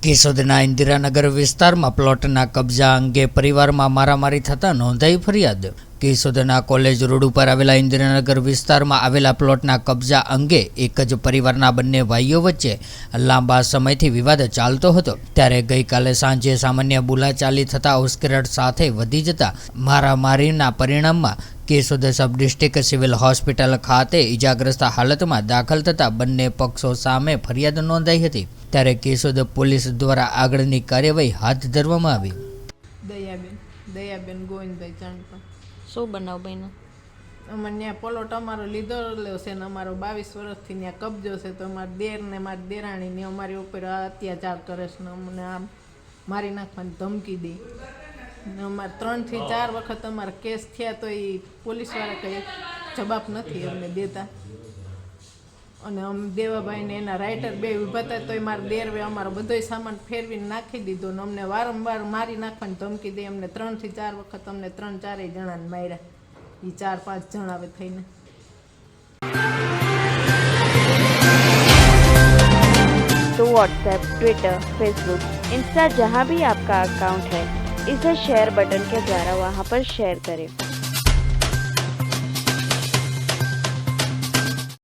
કેશોદના ઇન્દિરાનગર વિસ્તારમાં પ્લોટના કબજા અંગે પરિવારમાં મારામારી થતા નોંધાઈ ફરિયાદ। કેશોદના કોલેજ રોડ ઉપર આવેલા ઇન્દિરાનગર વિસ્તારમાં આવેલા પ્લોટના કબજા અંગે એક જ પરિવારના બંને ભાઈઓ વચ્ચે લાંબા સમયથી વિવાદ ચાલતો હતો। ત્યારે ગઈકાલે સાંજે સામાન્ય બોલાચાલી થતા ઉશ્કેરાટ સાથે વધી જતા મારામારીના પરિણામમાં Keshod sub district civil hospital ખાતે ઇજાગ્રસ્ત હાલતમાં દાખલ થતા બંને પક્ષો સામે ફરિયાદ નોંધાઈ હતી। ત્યારે કેશોદ પોલીસ દ્વારા આગળની કાર્યવાહી હાથ ધરવામાં આવી। દયાબેન ગોવિંદભાઈ ચાણપા। શું બનાવ બન્યો? અમારે ત્યાં પ્લોટ અમારો લીધેલો છે ને અમારો 22 વર્ષથી ત્યાં કબજો છે, તો અમારા દેર ને મારી દેરાણીને અમારી ઉપર અત્યાચાર કરે છે ને અમને આમ મારી નાખવાની ધમકી દે ને અમારે 3 થી 4 વખત અમારા કેસ થયા તો એ પોલીસવાળા કંઈ જવાબ નથી અમને દેતા। અને અમે દેવાભાઈને એના રાઇટર બે ઊભા હતા તો એ મારા દેરવે અમારો બધો સામાન ફેરવીને નાખી દીધો ને અમને વારંવાર મારી નાખવાની ધમકી દે। અમને 3 થી 4 વખત અમને 3-4 જણાને માર્યા, એ 4-5 જણા આવે થઈને। तो व्हाट्सएप, ट्विटर, फेसबुक, इंस्टा जहाँ भी आपका अकाउंट है, इसे शेयर बटन के द्वारा वहाँ पर शेयर करें।